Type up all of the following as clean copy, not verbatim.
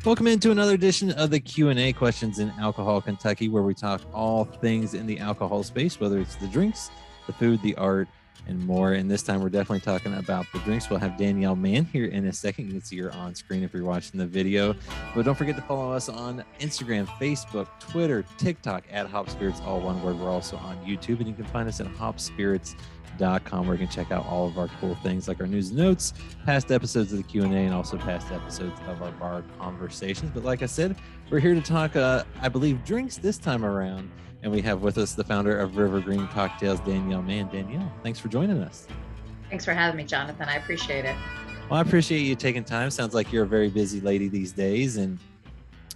Welcome into another edition of the Q&A Questions in Alcohol Kentucky, where we talk all things in the alcohol space, whether it's the drinks, the food, the art, and more. And this time we're definitely talking about the drinks. We'll have Danielle Mann here in a second. You can see her on screen if you're watching the video. But don't forget to follow us on Instagram, Facebook, Twitter, TikTok at Hop Spirits, all one word. We're also on YouTube, and you can find us at hopspirits.com, where you can check out all of our cool things like our news and notes, past episodes of the Q&A, and also past episodes of our bar conversations. But like I said, we're here to talk, I believe, drinks this time around. And we have with us the founder of Rivergreen Cocktails, Danielle Mann. Danielle, thanks for joining us. Thanks for having me, Jonathan. I appreciate it. Well, I appreciate you taking time. Sounds like you're a very busy lady these days. And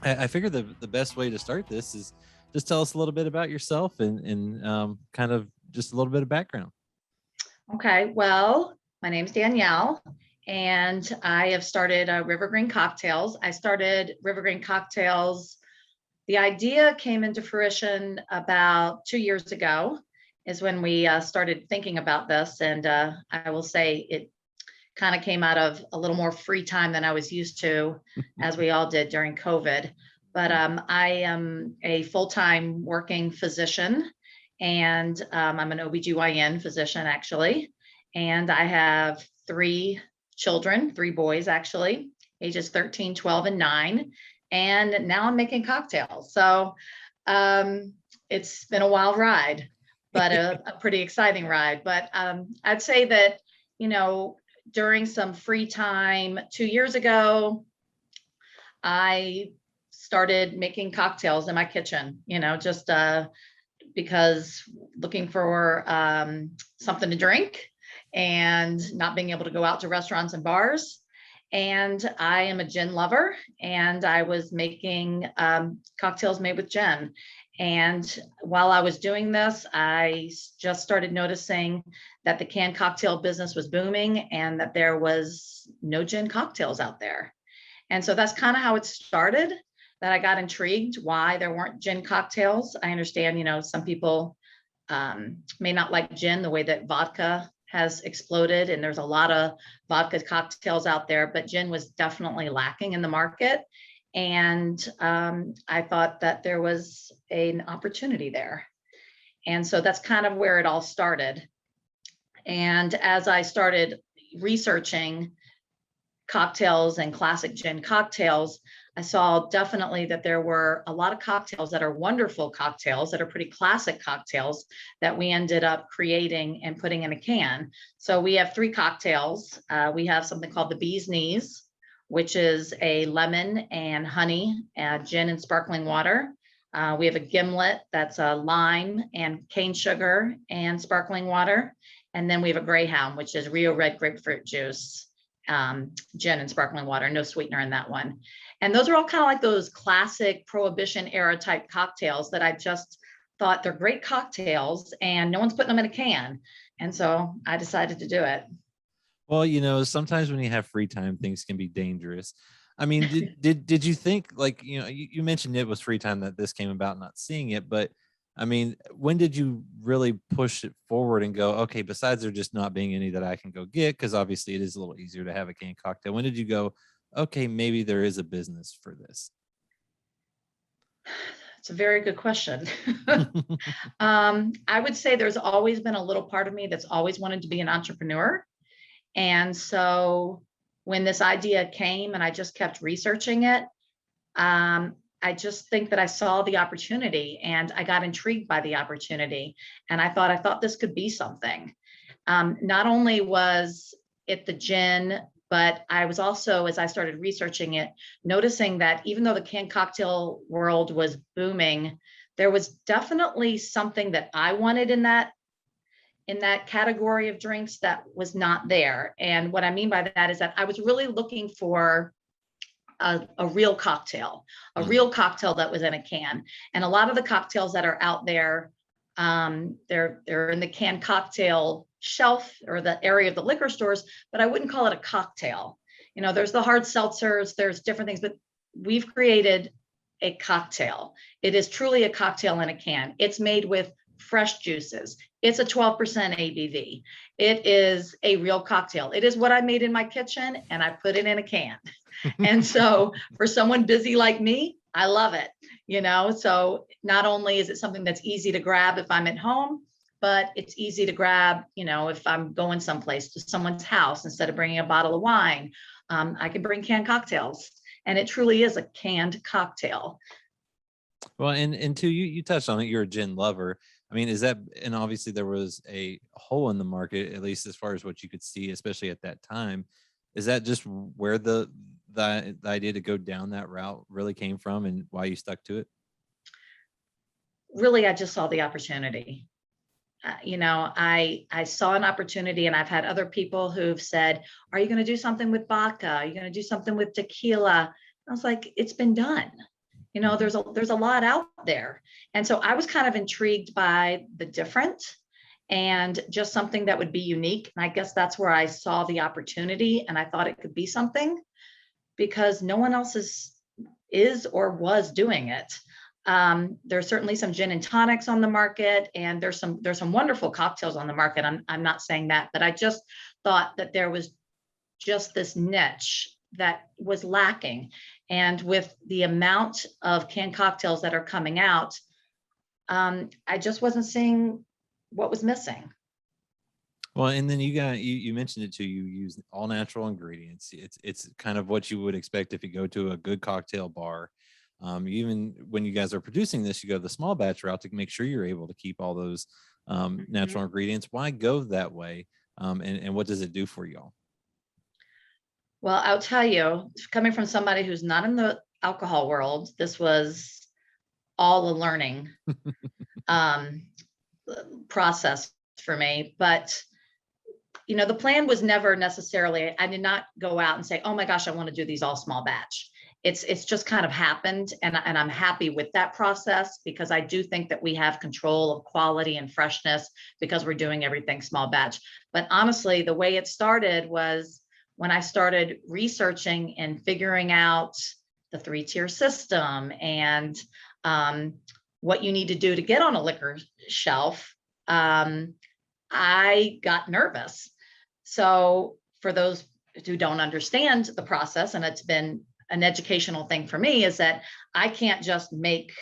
I figured the best way to start this is just tell us a little bit about yourself and kind of just a little bit of background. Okay, well, my name's Danielle, and I have started Rivergreen Cocktails. I started Rivergreen Cocktails. The idea came into fruition about 2 years ago, is when we started thinking about this. And I will say it kind of came out of a little more free time than I was used to, as we all did during COVID. But I am a full-time working physician, and I'm an OBGYN physician, actually. And I have 3 children, 3 boys, actually, ages 13, 12, and 9. And now I'm making cocktails. So it's been a wild ride, but a pretty exciting ride. But I'd say that, during some free time 2 years ago, I started making cocktails in my kitchen, just because looking for something to drink and not being able to go out to restaurants and bars. And I am a gin lover, and I was making cocktails made with gin. And while I was doing this, I just started noticing that the canned cocktail business was booming and that there was no gin cocktails out there. And so that's kind of how it started, that I got intrigued why there weren't gin cocktails. I understand, some people may not like gin the way that vodka has exploded, and there's a lot of vodka cocktails out there, but gin was definitely lacking in the market. And I thought that there was an opportunity there. And so that's kind of where it all started. And as I started researching cocktails and classic gin cocktails, I saw definitely that there were a lot of cocktails that are wonderful cocktails, that are pretty classic cocktails, that we ended up creating and putting in a can. So we have 3 cocktails. We have something called the Bee's Knees, which is a lemon and honey, gin and sparkling water. We have a Gimlet, that's a lime and cane sugar and sparkling water. And then we have a Greyhound, which is Rio Red grapefruit juice, gin and sparkling water, no sweetener in that one. And those are all kind of like those classic Prohibition era type cocktails that I just thought they're great cocktails and no one's putting them in a can. And so I decided to do it. Well, sometimes when you have free time, things can be dangerous. I mean, did you think, like, you mentioned it was free time that this came about, not seeing it, but I mean, when did you really push it forward and go, okay, besides there just not being any that I can go get, because obviously it is a little easier to have a canned cocktail. When did you go, okay, maybe there is a business for this? It's a very good question. I would say there's always been a little part of me that's always wanted to be an entrepreneur. And so when this idea came and I just kept researching it, I just think that I saw the opportunity and I got intrigued by the opportunity. And I thought this could be something. Not only was it the gin, but I was also, as I started researching it, noticing that even though the canned cocktail world was booming, there was definitely something that I wanted in that category of drinks that was not there. And what I mean by that is that I was really looking for a real cocktail, real cocktail that was in a can. And a lot of the cocktails that are out there, they're in the canned cocktail shelf or the area of the liquor stores, but I wouldn't call it a cocktail. There's the hard seltzers, there's different things, but we've created a cocktail. It is truly a cocktail in a can. It's made with fresh juices. It's a 12% ABV. It is a real cocktail. It is what I made in my kitchen and I put it in a can. And so for someone busy like me, I love it, so not only is it something that's easy to grab if I'm at home, but it's easy to grab, if I'm going someplace to someone's house, instead of bringing a bottle of wine, I can bring canned cocktails, and it truly is a canned cocktail. Well, and two, you touched on it. You're a gin lover. I mean, is that, and obviously there was a hole in the market, at least as far as what you could see, especially at that time. Is that just where the idea to go down that route really came from, and why you stuck to it? Really, I just saw the opportunity. I saw an opportunity, and I've had other people who've said, "Are you going to do something with vodka? Are you going to do something with tequila?" I was like, "It's been done." There's a lot out there. And so I was kind of intrigued by the different, and just something that would be unique. And I guess that's where I saw the opportunity, and I thought it could be something, because no one else is or was doing it. There's certainly some gin and tonics on the market, and there's some wonderful cocktails on the market. I'm not saying that, but I just thought that there was just this niche that was lacking. And with the amount of canned cocktails that are coming out, I just wasn't seeing what was missing. Well, and then you mentioned it too. You use all natural ingredients. It's kind of what you would expect if you go to a good cocktail bar. Even when you guys are producing this, you go the small batch route to make sure you're able to keep all those natural ingredients. Why go that way? And what does it do for y'all? Well, I'll tell you, coming from somebody who's not in the alcohol world, this was all a learning um, process for me. But the plan was never necessarily, I did not go out and say, "Oh my gosh, I want to do these all small batch." It's just kind of happened, and I'm happy with that process, because I do think that we have control of quality and freshness because we're doing everything small batch. But honestly, the way it started was when I started researching and figuring out the 3-tier system, and what you need to do to get on a liquor shelf. I got nervous. So for those who don't understand the process, and it's been an educational thing for me, is that I can't just make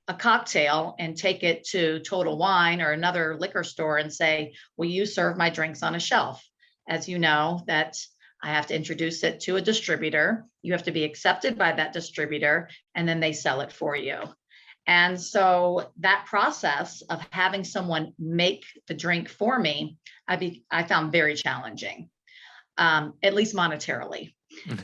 a cocktail and take it to Total Wine or another liquor store and say, "Will you serve my drinks on a shelf?" As you know, that I have to introduce it to a distributor. You have to be accepted by that distributor, and then they sell it for you. And so that process of having someone make the drink for me, I found very challenging, at least monetarily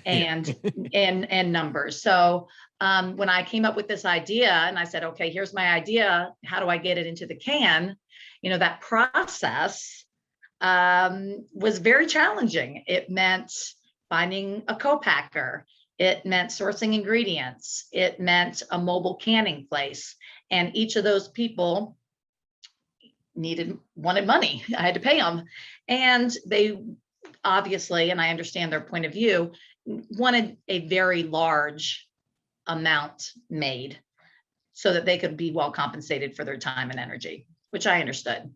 and and numbers. So when I came up with this idea, and I said, "Okay, here's my idea. How do I get it into the can?" That process was very challenging. It meant finding a co-packer. It meant sourcing ingredients. It meant a mobile canning place. And each of those people wanted money. I had to pay them. And they obviously, and I understand their point of view, wanted a very large amount made so that they could be well compensated for their time and energy, which I understood.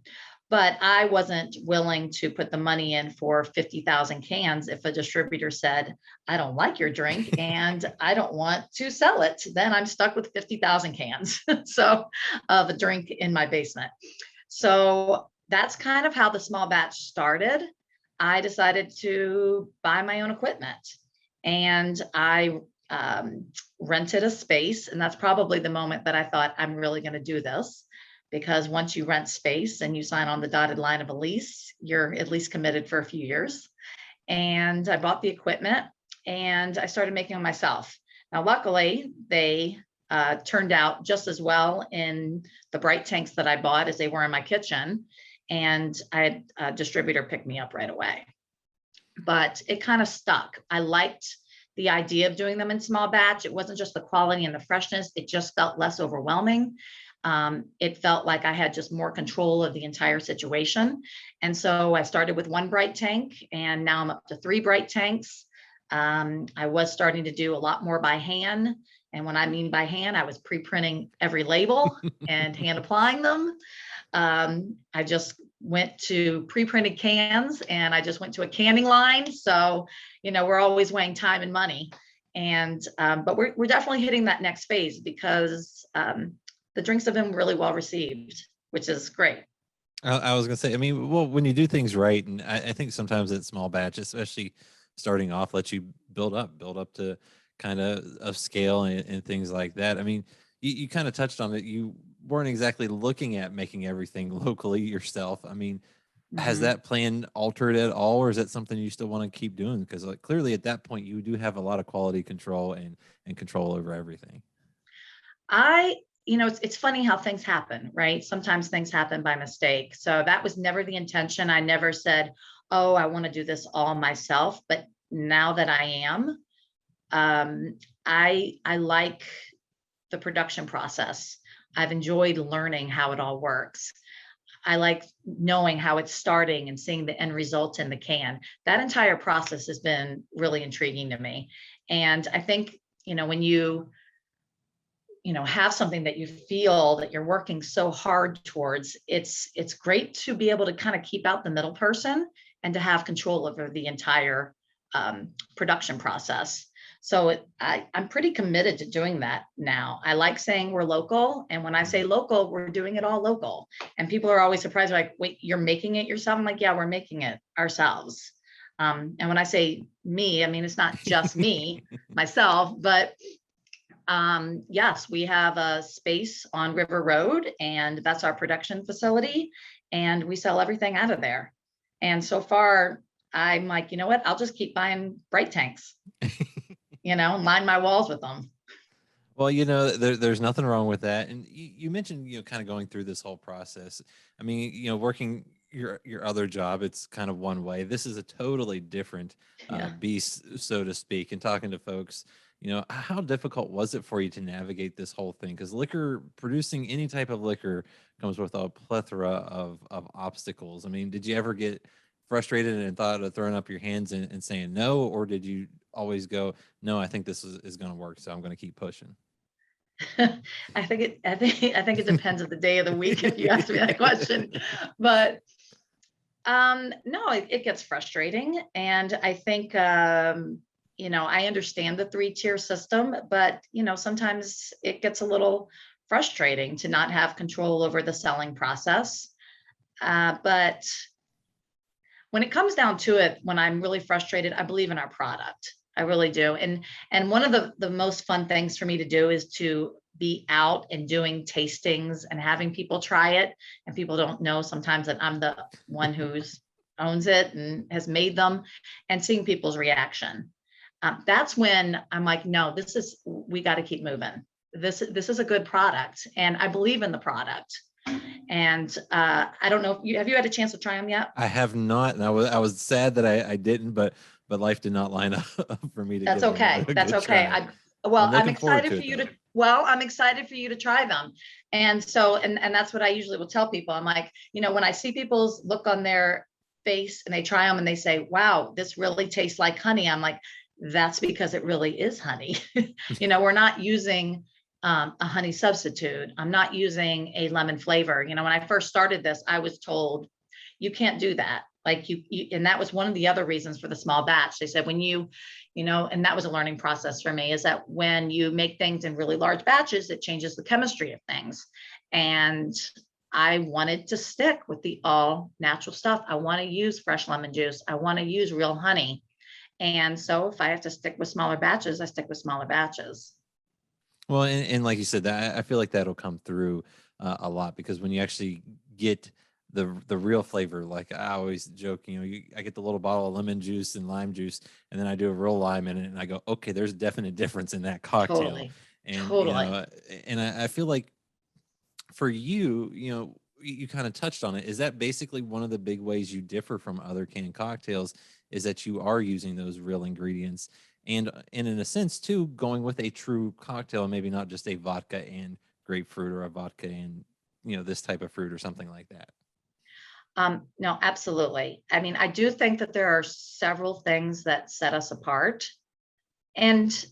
But I wasn't willing to put the money in for 50,000 cans if a distributor said, "I don't like your drink and I don't want to sell it." Then I'm stuck with 50,000 cans so of a drink in my basement. So that's kind of how the small batch started. I decided to buy my own equipment, and I rented a space. And that's probably the moment that I thought, I'm really going to do this. Because once you rent space and you sign on the dotted line of a lease, you're at least committed for a few years. And I bought the equipment and I started making them myself. Now, luckily, they turned out just as well in the bright tanks that I bought as they were in my kitchen. And I had a distributor pick me up right away. But it kind of stuck. I liked the idea of doing them in small batch. It wasn't just the quality and the freshness. It just felt less overwhelming. It felt like I had just more control of the entire situation. And so I started with 1 bright tank, and now I'm up to 3 bright tanks. I was starting to do a lot more by hand. And when I mean by hand, I was pre-printing every label and hand applying them. I just went to pre-printed cans, and I just went to a canning line. So, we're always weighing time and money. And but we're definitely hitting that next phase because the drinks have been really well received, which is great. I was gonna say, I mean, well, when you do things right, and I think sometimes it's small batch, especially starting off, lets you build up to kind of scale and things like that. I mean, you kind of touched on it. You weren't exactly looking at making everything locally yourself. I mean, has Mhm. that plan altered at all, or is that something you still want to keep doing? Because like clearly at that point, you do have a lot of quality control and control over everything. I, it's funny how things happen, right? Sometimes things happen by mistake. So that was never the intention. I never said, oh, I want to do this all myself. But now that I am, I like the production process. I've enjoyed learning how it all works. I like knowing how it's starting and seeing the end result in the can. That entire process has been really intriguing to me. And I think, when have something that you feel that you're working so hard towards, it's great to be able to kind of keep out the middle person and to have control over the entire production process. So I'm pretty committed to doing that now. I like saying we're local, and when I say local, we're doing it all local. And people are always surprised, like, wait, you're making it yourself? I'm like, yeah, we're making it ourselves. And when I say me, I mean it's not just me, myself, but yes, we have a space on River Road, and that's our production facility, and we sell everything out of there. And so far, I'm like, you know what? I'll just keep buying bright tanks, line my walls with them. Well, there's nothing wrong with that. And you mentioned, kind of going through this whole process. I mean, working your other job, it's kind of one way. This is a totally different Yeah. beast, so to speak. And talking to folks, how difficult was it for you to navigate this whole thing? Because liquor, producing any type of liquor, comes with a plethora of obstacles. I mean, did you ever get frustrated and thought of throwing up your hands and saying no, or did you always go, no, I think this is going to work, so I'm going to keep pushing? I think it depends on the day of the week if you ask me that question. But no, it gets frustrating. And I think I understand the 3-tier system, but sometimes it gets a little frustrating to not have control over the selling process. But when it comes down to it, when I'm really frustrated, I believe in our product. I really do. And one of the most fun things for me to do is to be out and doing tastings and having people try it. And people don't know sometimes that I'm the one who's owns it and has made them, and seeing people's reaction. That's when I'm like, no, we got to keep moving. This is a good product, and I believe in the product. And I don't know if have you had a chance to try them yet? I have not, and I was sad that I didn't, but life did not line up for me to That's give them okay. a That's good okay. try. Well, I'm I'm looking forward excited to for it you though. to, well, I'm excited for you to try them. And so, and that's what I usually will tell people. I'm like, when I see people's look on their face and they try them and they say, wow, this really tastes like honey. I'm like, that's because it really is honey. We're not using a honey substitute. I'm not using a lemon flavor. When I first started this, I was told you can't do that. Like and that was one of the other reasons for the small batch. They said when and that was a learning process for me, is that when you make things in really large batches, it changes the chemistry of things. And I wanted to stick with the all natural stuff. I want to use fresh lemon juice. I want to use real honey. And so if I have to stick with smaller batches, I stick with smaller batches. Well, and like you said, that I feel like that'll come through a lot, because when you actually get the real flavor, like I always joke, I get the little bottle of lemon juice and lime juice, and then I do a real lime in it, and I go, okay, there's a definite difference in that cocktail. Totally. And Totally. and I feel like for you, you kind of touched on it. Is that basically one of the big ways you differ from other canned cocktails, is that you are using those real ingredients, and in a sense too, going with a true cocktail, and maybe not just a vodka and grapefruit, or a vodka and this type of fruit or something like that. No, absolutely. I mean, I do think that there are several things that set us apart. And,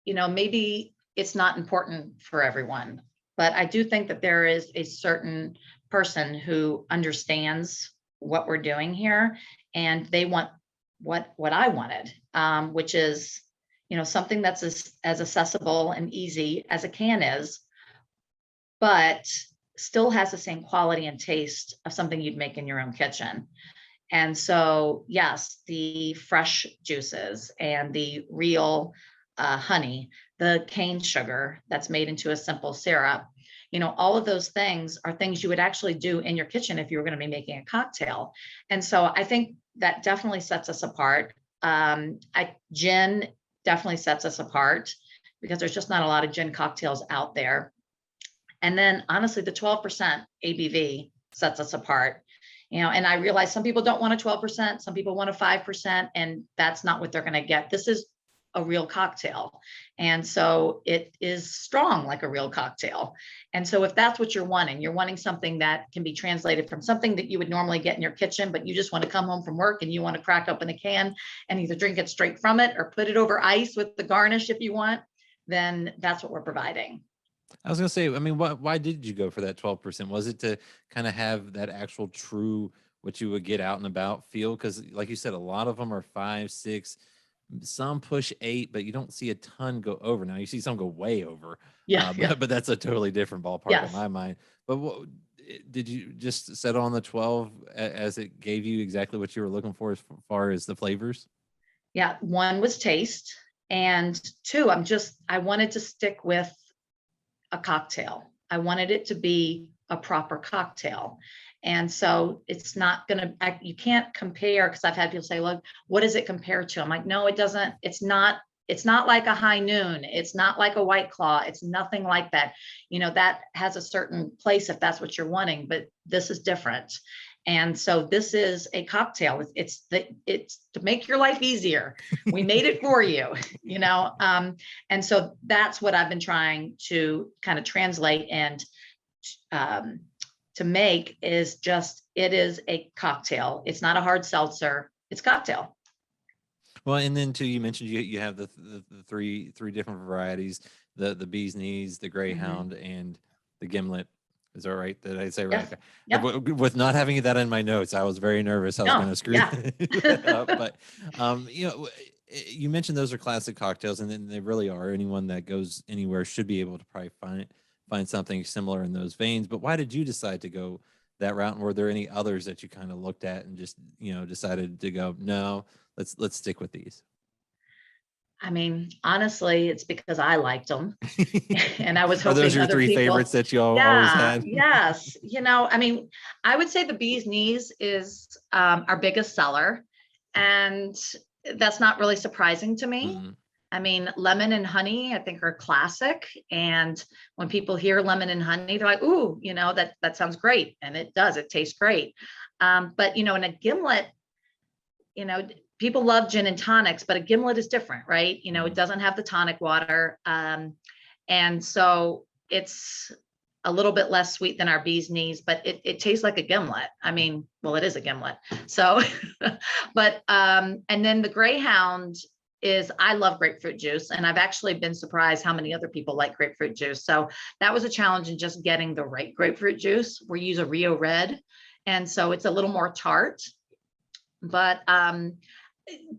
maybe it's not important for everyone, but I do think that there is a certain person who understands what we're doing here, and they want what I wanted, which is, something that's as accessible and easy as a can is, but still has the same quality and taste of something you'd make in your own kitchen. And so, yes, the fresh juices and the real honey, the cane sugar that's made into a simple syrup, all of those things are things you would actually do in your kitchen if you were going to be making a cocktail. And so I think that definitely sets us apart. Gin definitely sets us apart because there's just not a lot of gin cocktails out there. And then honestly, the 12% ABV sets us apart. And I realize some people don't want a 12%, some people want a 5%, and that's not what they're going to get. This is a real cocktail. And so it is strong like a real cocktail. And so if that's what you're wanting something that can be translated from something that you would normally get in your kitchen, but you just want to come home from work and you want to crack open a can and either drink it straight from it or put it over ice with the garnish if you want, then that's what we're providing. I was gonna say, I mean, why did you go for that 12%? Was it to kind of have that actual true what you would get out and about feel? Because, like you said, a lot of them are 5, 6, some push 8, but you don't see a ton go over. Now you see some go way over, Yeah. but that's a totally different ballpark Yes. in my mind. But did you just settle on the 12 as it gave you exactly what you were looking for as far as the flavors? Yeah, one was taste, and two, I wanted to stick with a cocktail. I wanted it to be a proper cocktail. And so it's not going to, you can't compare, because I've had people say, look, what does it compare to? I'm like, no, it doesn't. It's not like a High Noon. It's not like a White Claw. It's nothing like that. That has a certain place if that's what you're wanting, but this is different. And so this is a cocktail. It's to make your life easier. We made it for you, and so that's what I've been trying to kind of translate and to make is just, it is a cocktail. It's not a hard seltzer. It's cocktail. Well, and then too, you mentioned you have the three different varieties: the bee's knees, the greyhound, and the gimlet. Is that right? Did I say right? Yes. Yep. With not having that in my notes, I was very nervous I was going to screw that up. But you mentioned those are classic cocktails, and then they really are. Anyone that goes anywhere should be able to probably find something similar in those veins. But why did you decide to go that route? And were there any others that you kind of looked at and just decided to go, no, let's stick with these? I mean, honestly, it's because I liked them, and I was Are hoping those your other three people. favorites that you always had? Yes. I mean, I would say the bee's knees is our biggest seller, and that's not really surprising to me. Mm-hmm. I mean, lemon and honey, I think, are classic. And when people hear lemon and honey, they're like, ooh, that sounds great. And it does, it tastes great. But, in a gimlet, people love gin and tonics, but a gimlet is different, right? It doesn't have the tonic water. And so it's a little bit less sweet than our bee's knees, but it tastes like a gimlet. I mean, well, it is a gimlet. So, but, and then the greyhound I love grapefruit juice, and I've actually been surprised how many other people like grapefruit juice. So that was a challenge in just getting the right grapefruit juice. We use a Rio Red, and so it's a little more tart, but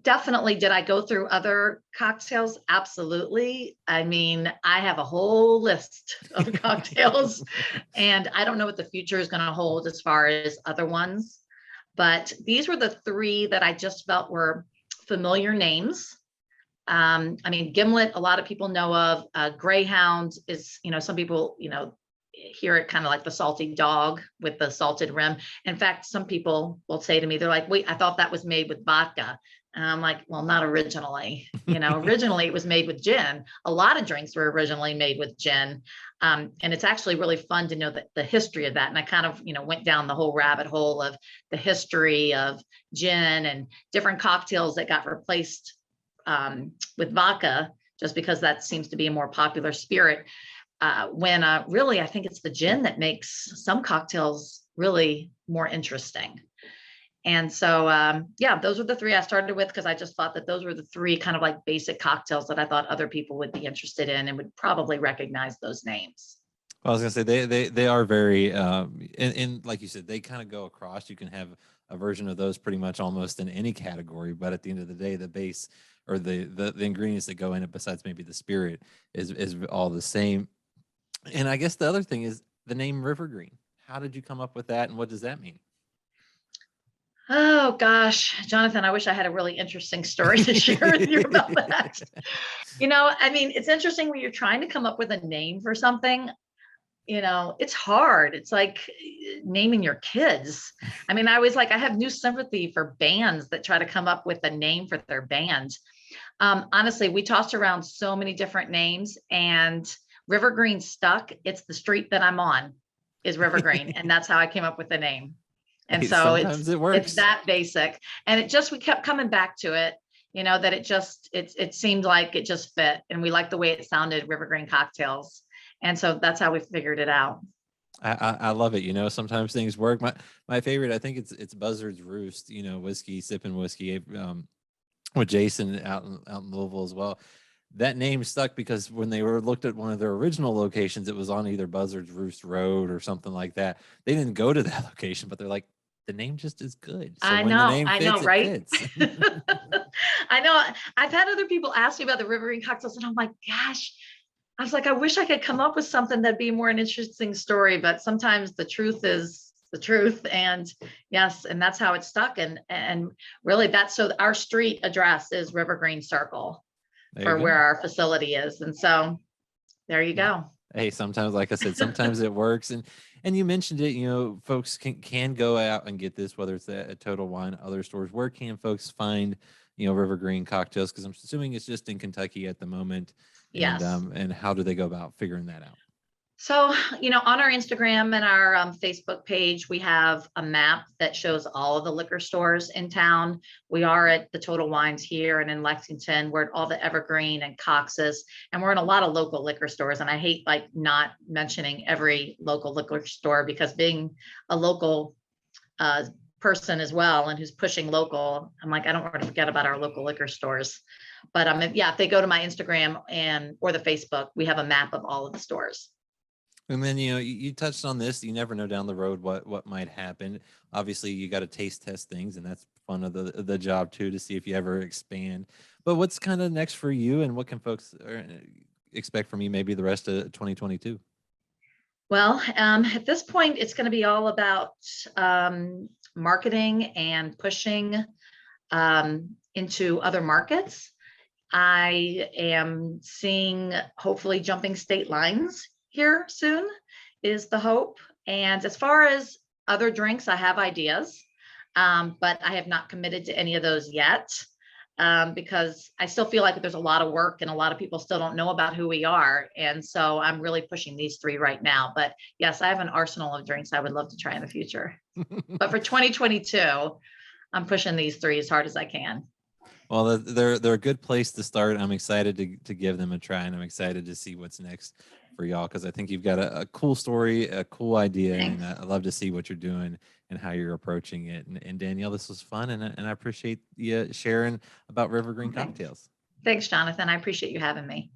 definitely. Did I go through other cocktails? Absolutely. I mean, I have a whole list of cocktails, and I don't know what the future is going to hold as far as other ones, but these were the three that I just felt were familiar names. I mean, gimlet, a lot of people know of. Greyhound is, some people, hear it kind of like the salty dog with the salted rim. In fact, some people will say to me, they're like, wait, I thought that was made with vodka. And I'm like, well, not originally. Originally it was made with gin. A lot of drinks were originally made with gin. And it's actually really fun to know the history of that. And I kind of, went down the whole rabbit hole of the history of gin and different cocktails that got replaced with vodka, just because that seems to be a more popular spirit. When really, I think it's the gin that makes some cocktails really more interesting. And so, those are the three I started with, because I just thought that those were the three kind of like basic cocktails that I thought other people would be interested in and would probably recognize those names. Well, I was gonna say they are very and like you said, they kind of go across. You can have a version of those pretty much almost in any category. But at the end of the day, the base or the ingredients that go in it, besides maybe the spirit, is all the same. And I guess the other thing is the name Rivergreen. How did you come up with that, and what does that mean? Oh gosh, Jonathan, I wish I had a really interesting story to share with you about that. I mean, it's interesting when you're trying to come up with a name for something, it's hard. It's like naming your kids. I mean, I have new sympathy for bands that try to come up with a name for their band. Honestly, we tossed around so many different names, and Rivergreen stuck. It's the street that I'm on is Rivergreen, and that's how I came up with the name. And Hey, so sometimes it it's works. that basic. And we kept coming back to it, that it seemed like it just fit. And we liked the way it sounded, Rivergreen Cocktails. And so that's how we figured it out. I love it. Sometimes things work. My favorite, I think it's Buzzard's Roost, whiskey, sipping whiskey, with Jason out in Louisville as well. That name stuck because when they were looked at one of their original locations, it was on either Buzzard's Roost Road or something like that. They didn't go to that location, but they're like, the name just is good. So when the name fits, it right? fits. I know. I've had other people ask me about the Rivergreen Cocktails, and I'm like, gosh, I was like, I wish I could come up with something that'd be more an interesting story, but sometimes the truth is the truth. And yes, and that's how it stuck. And really so our street address is Rivergreen Circle for where our facility is. And so there you go. Hey, sometimes, like I said, sometimes it works. And you mentioned it, folks can go out and get this, whether it's at Total Wine, other stores. Where can folks find, Rivergreen Cocktails? Because I'm assuming it's just in Kentucky at the moment. Yes. And how do they go about figuring that out? So, on our Instagram and our Facebook page, we have a map that shows all of the liquor stores in town. We are at the Total Wines here and in Lexington. We're at all the Evergreen and Cox's, and we're in a lot of local liquor stores. And I hate not mentioning every local liquor store, because being a local person as well and who's pushing local, I'm like, I don't want to forget about our local liquor stores. But if they go to my Instagram or the Facebook, we have a map of all of the stores. And then, you touched on this. You never know down the road what might happen. Obviously, you got to taste test things, and that's fun of the job too, to see if you ever expand. But what's kind of next for you, and what can folks expect from you maybe the rest of 2022? Well, at this point, it's going to be all about marketing and pushing into other markets. I am seeing, hopefully, jumping state lines here soon is the hope. And as far as other drinks, I have ideas, but I have not committed to any of those yet, because I still feel like there's a lot of work and a lot of people still don't know about who we are. And so I'm really pushing these three right now. But yes, I have an arsenal of drinks I would love to try in the future. But for 2022, I'm pushing these three as hard as I can. Well, they're a good place to start. I'm excited to give them a try, and I'm excited to see what's next for y'all, because I think you've got a cool story, a cool idea. Thanks. And I love to see what you're doing and how you're approaching it. And Danielle, this was fun, and I appreciate you sharing about Rivergreen Cocktails. Thanks, Jonathan. I appreciate you having me.